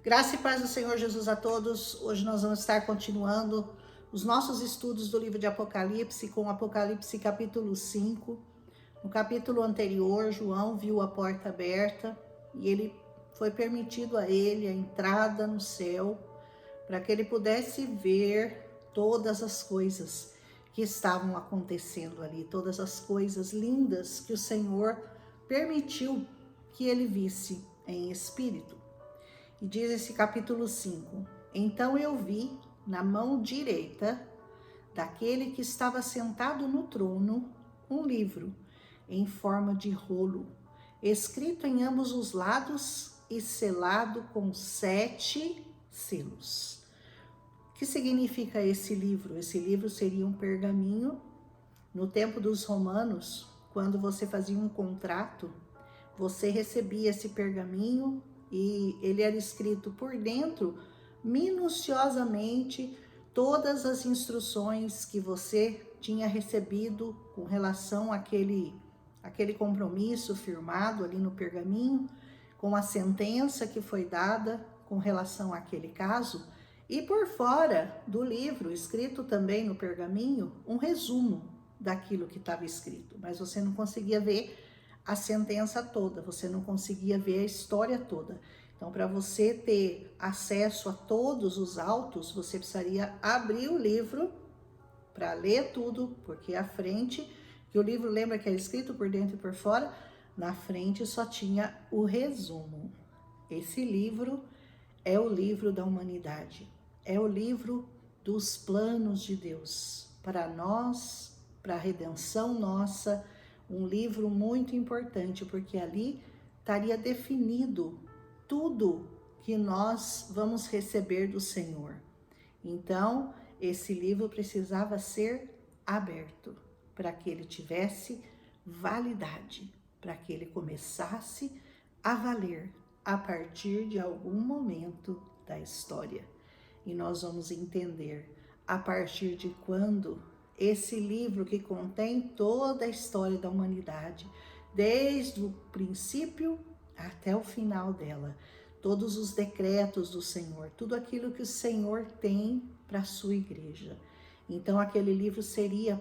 Graça e paz do Senhor Jesus a todos. Hoje nós vamos estar continuando os nossos estudos do livro de Apocalipse, com Apocalipse capítulo 5. No capítulo anterior, João viu a porta aberta e ele foi permitido a ele a entrada no céu para que ele pudesse ver todas as coisas que estavam acontecendo ali, todas as coisas lindas que o Senhor permitiu que ele visse em espírito. E diz esse capítulo 5: Então eu vi na mão direita daquele que estava sentado no trono um livro em forma de rolo, escrito em ambos os lados e selado com 7 selos. O que significa esse livro? Esse livro seria um pergaminho. No tempo dos romanos, quando você fazia um contrato, você recebia esse pergaminho e ele era escrito por dentro minuciosamente todas as instruções que você tinha recebido com relação àquele compromisso firmado ali no pergaminho, com a sentença que foi dada com relação àquele caso, e por fora do livro, escrito também no pergaminho, um resumo daquilo que estava escrito, mas você não conseguia ver a sentença toda, você não conseguia ver a história toda. Então, para você ter acesso a todos os autos, você precisaria abrir o livro para ler tudo, porque a frente, que o livro lembra que é escrito por dentro e por fora, na frente só tinha o resumo. Esse livro é o livro da humanidade, é o livro dos planos de Deus para nós, para a redenção nossa. Um livro muito importante, porque ali estaria definido tudo que nós vamos receber do Senhor. Então, esse livro precisava ser aberto para que ele tivesse validade, para que ele começasse a valer a partir de algum momento da história. E nós vamos entender a partir de quando esse livro, que contém toda a história da humanidade, desde o princípio até o final dela, todos os decretos do Senhor, tudo aquilo que o Senhor tem para a sua igreja. Então aquele livro seria,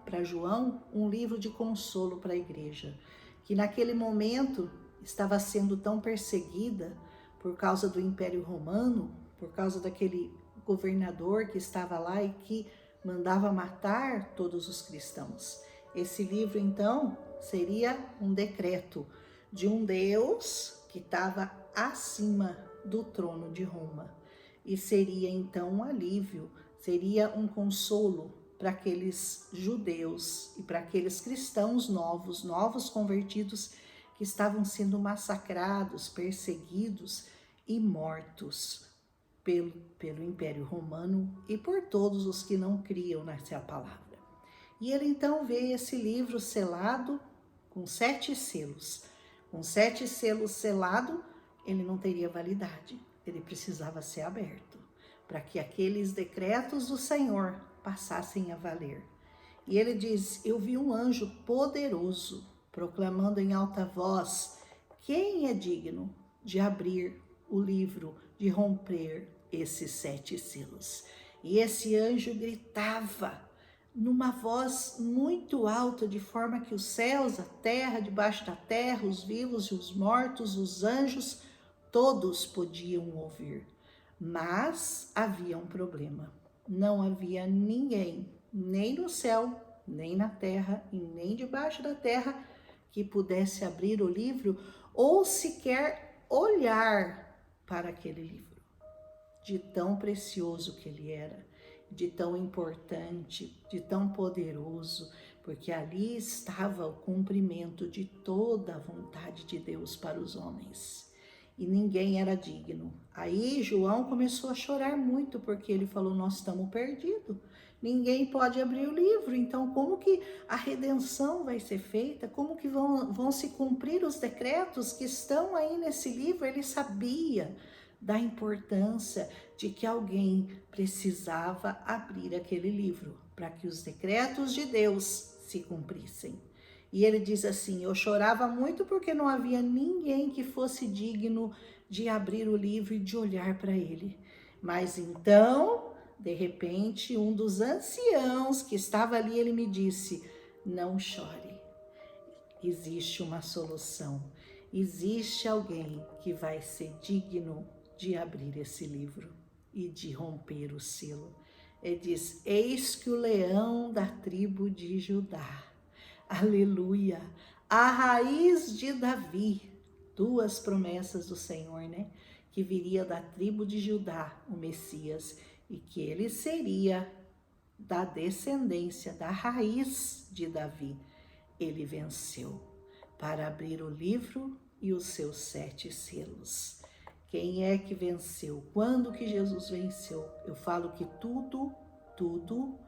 para João, um livro de consolo para a igreja, que naquele momento estava sendo tão perseguida por causa do Império Romano, por causa daquele governador que estava lá e que mandava matar todos os cristãos. Esse livro, então, seria um decreto de um Deus que estava acima do trono de Roma. E seria, então, um alívio, seria um consolo para aqueles judeus e para aqueles cristãos novos convertidos que estavam sendo massacrados, perseguidos e mortos pelo Império Romano e por todos os que não criam nessa palavra. E ele então vê esse livro selado com 7 selos. Com 7 selos selado, ele não teria validade, ele precisava ser aberto, para que aqueles decretos do Senhor passassem a valer. E ele diz: eu vi um anjo poderoso proclamando em alta voz: quem é digno de abrir o livro, de romper esses 7 selos? E esse anjo gritava numa voz muito alta, de forma que os céus, a terra, debaixo da terra, os vivos e os mortos, os anjos, todos podiam ouvir. Mas havia um problema. Não havia ninguém, nem no céu, nem na terra, e nem debaixo da terra, que pudesse abrir o livro ou sequer olhar para aquele livro, de tão precioso que ele era, de tão importante, de tão poderoso, porque ali estava o cumprimento de toda a vontade de Deus para os homens. E ninguém era digno. Aí João começou a chorar muito, porque ele falou: nós estamos perdidos. Ninguém pode abrir o livro, então como que a redenção vai ser feita? Como que vão se cumprir os decretos que estão aí nesse livro? Ele sabia da importância de que alguém precisava abrir aquele livro para que os decretos de Deus se cumprissem. E ele diz assim: eu chorava muito porque não havia ninguém que fosse digno de abrir o livro e de olhar para ele. Mas então, de repente, um dos anciãos que estava ali, ele me disse: não chore, existe uma solução, existe alguém que vai ser digno de abrir esse livro e de romper o selo. Ele diz: eis que o leão da tribo de Judá, aleluia, a raiz de Davi, duas promessas do Senhor, né? Que viria da tribo de Judá, o Messias, e que ele seria da descendência, da raiz de Davi. Ele venceu para abrir o livro e os seus 7 selos. Quem é que venceu? Quando que Jesus venceu? Eu falo que tudo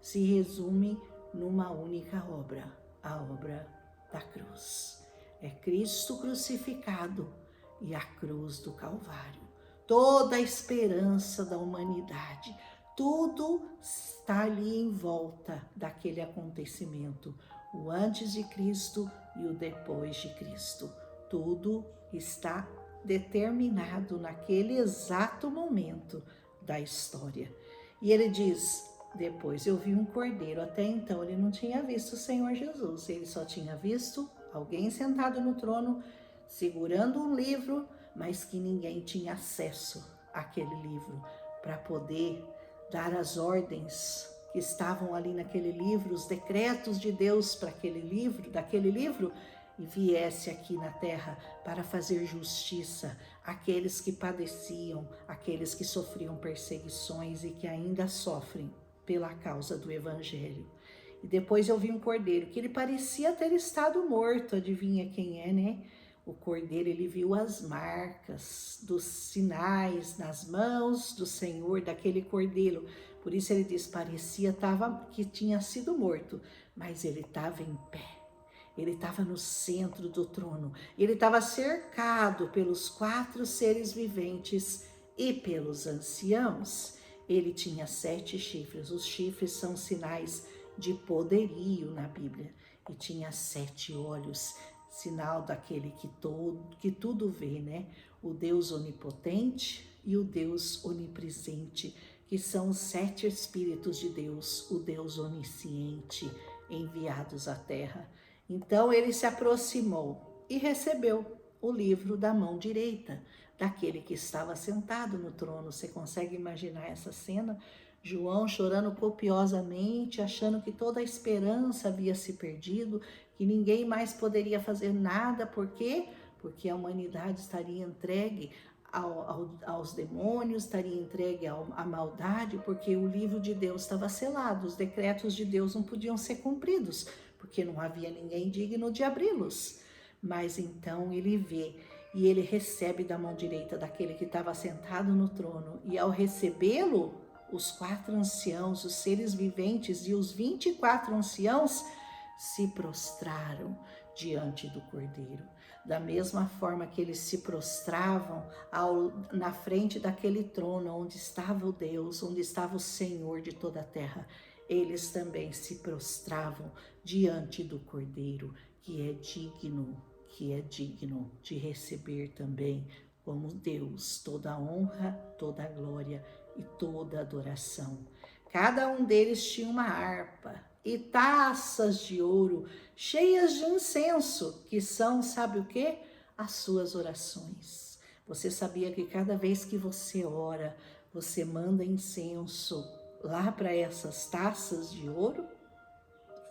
se resume numa única obra, a obra da cruz. É Cristo crucificado e a cruz do Calvário. Toda a esperança da humanidade, tudo está ali em volta daquele acontecimento. O antes de Cristo e o depois de Cristo. Tudo está determinado naquele exato momento da história. E ele diz: depois eu vi um cordeiro. Até então ele não tinha visto o Senhor Jesus, ele só tinha visto alguém sentado no trono, segurando um livro, mas que ninguém tinha acesso àquele livro para poder dar as ordens que estavam ali naquele livro, os decretos de Deus para aquele livro, daquele livro, e viesse aqui na terra para fazer justiça àqueles que padeciam, àqueles que sofriam perseguições e que ainda sofrem pela causa do Evangelho. E depois eu vi um cordeiro, que ele parecia ter estado morto, adivinha quem é, né? O cordeiro, ele viu as marcas dos sinais nas mãos do Senhor, daquele cordeiro. Por isso ele diz, parecia que tinha sido morto, mas ele estava em pé. Ele estava no centro do trono. Ele estava cercado pelos 4 seres viventes e pelos anciãos. Ele tinha 7 chifres. Os chifres são sinais de poderio na Bíblia. E tinha 7 olhos, sinal daquele que tudo vê, né? O Deus onipotente e o Deus onipresente, que são os 7 Espíritos de Deus, o Deus onisciente, enviados à terra. Então ele se aproximou e recebeu o livro da mão direita daquele que estava sentado no trono. Você consegue imaginar essa cena? João chorando copiosamente, achando que toda a esperança havia se perdido, que ninguém mais poderia fazer nada. Por quê? Porque a humanidade estaria entregue aos demônios, estaria entregue à maldade, porque o livro de Deus estava selado, os decretos de Deus não podiam ser cumpridos, porque não havia ninguém digno de abri-los. Mas então ele vê e ele recebe da mão direita daquele que estava sentado no trono, e ao recebê-lo, os 4 anciãos, os seres viventes e os 24 anciãos se prostraram diante do Cordeiro. Da mesma forma que eles se prostravam na frente daquele trono onde estava o Deus, onde estava o Senhor de toda a terra, eles também se prostravam diante do Cordeiro, que é digno de receber também como Deus toda a honra, toda a glória e toda a adoração. Cada um deles tinha uma harpa e taças de ouro cheias de incenso, que são, sabe o quê? As suas orações. Você sabia que cada vez que você ora, você manda incenso lá para essas taças de ouro?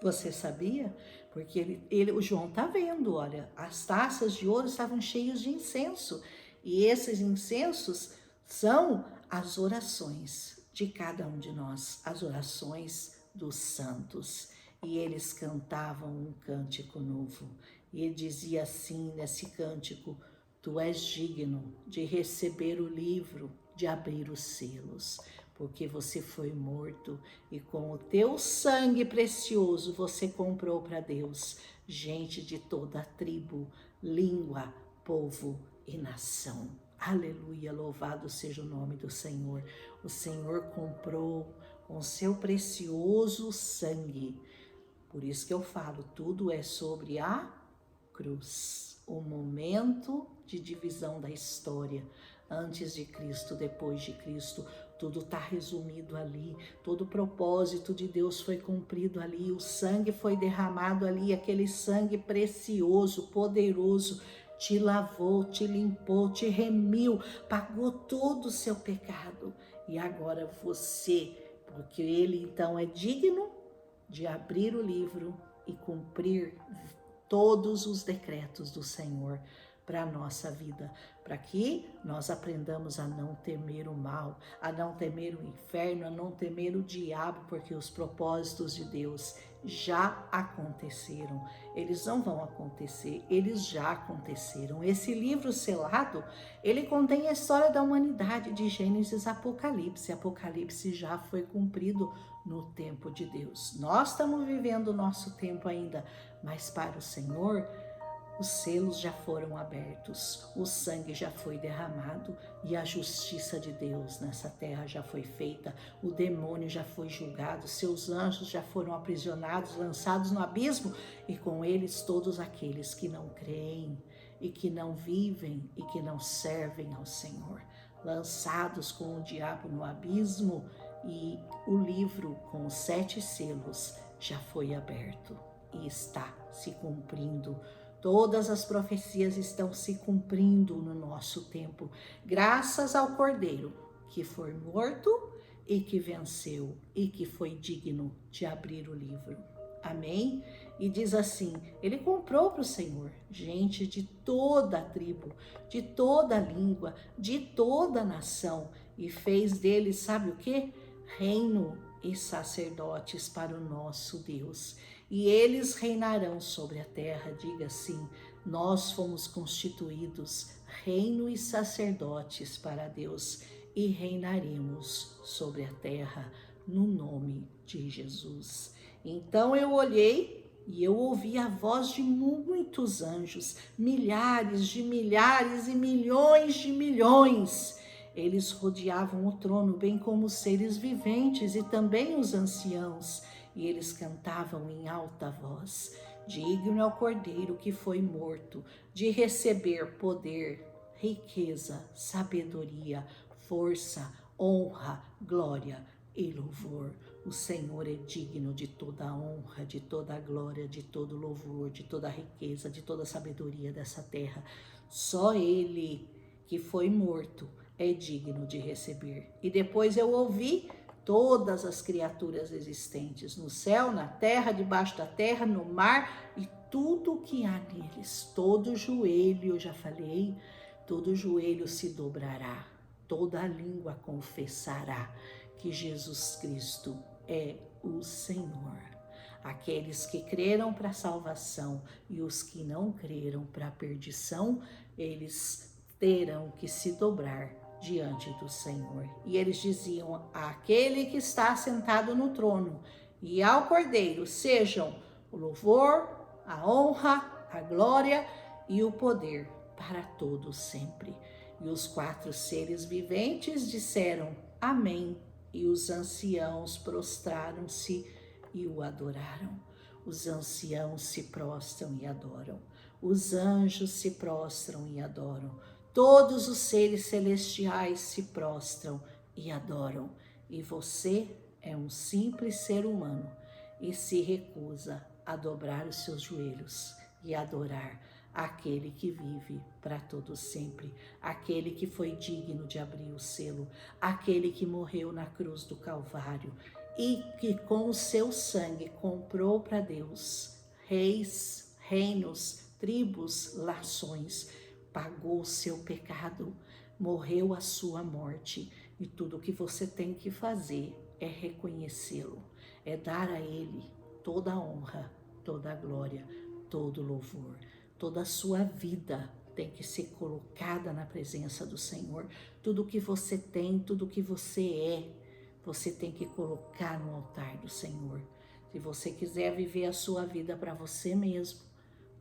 Você sabia? Porque o João está vendo, olha, as taças de ouro estavam cheias de incenso. E esses incensos são as orações de cada um de nós, as orações dos santos. E eles cantavam um cântico novo. E ele dizia assim nesse cântico: tu és digno de receber o livro, de abrir os selos, porque você foi morto e com o teu sangue precioso você comprou para Deus gente de toda a tribo, língua, povo e nação. Aleluia, louvado seja o nome do Senhor. O Senhor comprou com seu precioso sangue. Por isso que eu falo, tudo é sobre a cruz. o momento de divisão da história. Antes de Cristo, depois de Cristo, tudo está resumido ali, todo o propósito de Deus foi cumprido ali, o sangue foi derramado ali, aquele sangue precioso, poderoso, te lavou, te limpou, te remiu, pagou todo o seu pecado. E agora você, porque ele então é digno de abrir o livro e cumprir todos os decretos do Senhor para a nossa vida, para que nós aprendamos a não temer o mal, a não temer o inferno, a não temer o diabo, porque os propósitos de Deus já aconteceram, eles não vão acontecer, eles já aconteceram. Esse livro selado, ele contém a história da humanidade de Gênesis a Apocalipse. Apocalipse já foi cumprido no tempo de Deus. Nós estamos vivendo o nosso tempo ainda, mas para o Senhor, os selos já foram abertos, o sangue já foi derramado e a justiça de Deus nessa terra já foi feita. O demônio já foi julgado, seus anjos já foram aprisionados, lançados no abismo, e com eles todos aqueles que não creem e que não vivem e que não servem ao Senhor, lançados com o diabo no abismo. E o livro com os 7 selos já foi aberto e está se cumprindo. Todas as profecias estão se cumprindo no nosso tempo, graças ao Cordeiro que foi morto e que venceu e que foi digno de abrir o livro. Amém? E diz assim, ele comprou para o Senhor gente de toda a tribo, de toda a língua, de toda a nação, e fez deles, sabe o quê? Reino e sacerdotes para o nosso Deus. E eles reinarão sobre a terra. Diga assim, nós fomos constituídos reino e sacerdotes para Deus e reinaremos sobre a terra no nome de Jesus. Então eu olhei e eu ouvi a voz de muitos anjos, milhares de milhares e milhões de milhões. Eles rodeavam o trono, bem como os seres viventes e também os anciãos. E eles cantavam em alta voz, digno é o Cordeiro que foi morto, de receber poder, riqueza, sabedoria, força, honra, glória e louvor. O Senhor é digno de toda a honra, de toda a glória, de todo louvor, de toda a riqueza, de toda a sabedoria dessa terra. Só Ele que foi morto é digno de receber. E depois eu ouvi todas as criaturas existentes no céu, na terra, debaixo da terra, no mar e tudo o que há neles. Todo joelho, eu já falei, todo joelho se dobrará, toda língua confessará que Jesus Cristo é o Senhor. Aqueles que creram para a salvação e os que não creram para a perdição, eles terão que se dobrar diante do Senhor. E eles diziam, àquele que está sentado no trono e ao Cordeiro sejam o louvor, a honra, a glória e o poder para todos sempre. E os 4 seres viventes disseram amém, e os anciãos prostraram-se e o adoraram. Os anciãos se prostram e adoram, os anjos se prostram e adoram, todos os seres celestiais se prostram e adoram. E você é um simples ser humano e se recusa a dobrar os seus joelhos e adorar aquele que vive para todo sempre, aquele que foi digno de abrir o selo, aquele que morreu na cruz do Calvário e que com o seu sangue comprou para Deus reis, reinos, tribos, nações, pagou o seu pecado, morreu a sua morte, e tudo o que você tem que fazer é reconhecê-lo, é dar a ele toda a honra, toda a glória, todo o louvor. Toda a sua vida tem que ser colocada na presença do Senhor. Tudo que você tem, tudo que você você tem que colocar no altar do Senhor. Se você quiser viver a sua vida para você mesmo,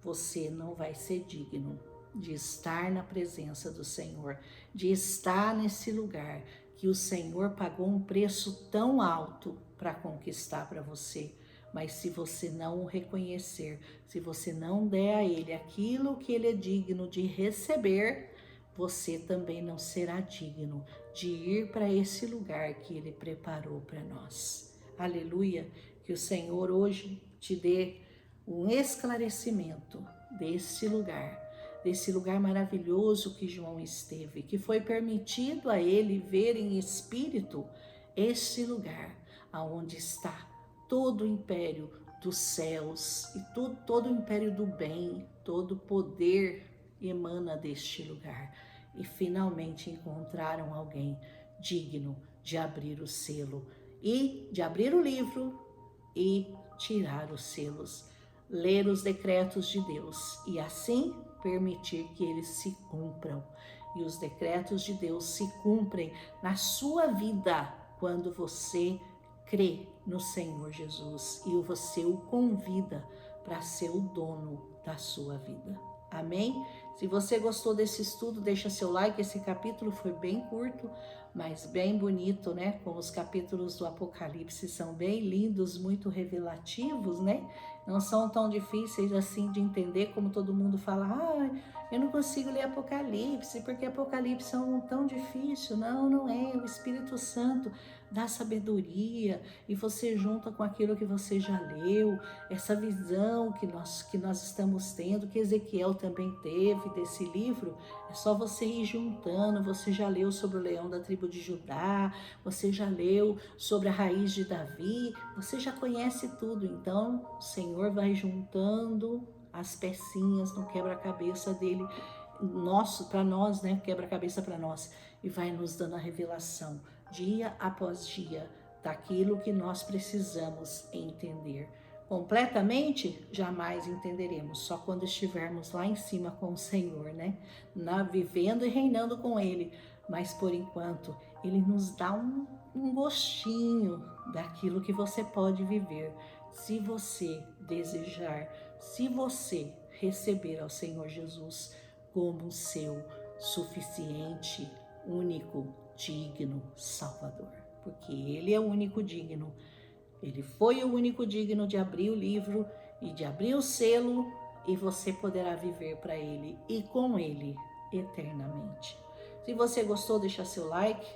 você não vai ser digno de estar na presença do Senhor, de estar nesse lugar que o Senhor pagou um preço tão alto para conquistar para você. Mas se você não o reconhecer, se você não der a ele aquilo que ele é digno de receber, você também não será digno de ir para esse lugar que ele preparou para nós. Aleluia! Que o Senhor hoje te dê um esclarecimento desse lugar maravilhoso que João esteve, que foi permitido a ele ver em espírito esse lugar aonde está todo o império dos céus e todo o império do bem, todo o poder emana deste lugar. E finalmente encontraram alguém digno de abrir o selo e de abrir o livro e tirar os selos, ler os decretos de Deus e assim permitir que eles se cumpram. E os decretos de Deus se cumprem na sua vida quando você crê no Senhor Jesus e você o convida para ser o dono da sua vida. Amém? Se você gostou desse estudo, deixa seu like. Esse capítulo foi bem curto, mas bem bonito, né? Como os capítulos do Apocalipse são bem lindos, muito revelativos, né? Não são tão difíceis assim de entender como todo mundo fala. Eu não consigo ler Apocalipse, porque Apocalipse é tão difícil. Não, não é. O Espírito Santo dá sabedoria e você junta com aquilo que você já leu, essa visão que nós estamos tendo, que Ezequiel também teve desse livro. É só você ir juntando. Você já leu sobre o leão da tribo de Judá, você já leu sobre a raiz de Davi, você já conhece tudo. Então o Senhor vai juntando as pecinhas no quebra-cabeça dele, para nós, né? Quebra-cabeça para nós, e vai nos dando a revelação dia após dia daquilo que nós precisamos entender. Completamente, jamais entenderemos, só quando estivermos lá em cima com o Senhor, né? Vivendo e reinando com Ele. Mas por enquanto, Ele nos dá um gostinho daquilo que você pode viver, se você desejar, se você receber ao Senhor Jesus como seu suficiente, único, digno Salvador. Porque Ele é o único digno. Ele foi o único digno de abrir o livro e de abrir o selo, e você poderá viver para Ele e com Ele eternamente. Se você gostou, deixa seu like.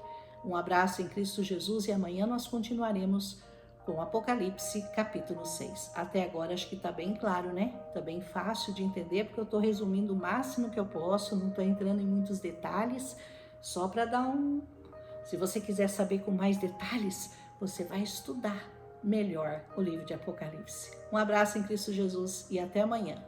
Um abraço em Cristo Jesus e amanhã nós continuaremos com Apocalipse capítulo 6. Até agora acho que está bem claro, né? Está bem fácil de entender, porque eu estou resumindo o máximo que eu posso, não estou entrando em muitos detalhes, só para dar Se você quiser saber com mais detalhes, você vai estudar melhor o livro de Apocalipse. Um abraço em Cristo Jesus e até amanhã.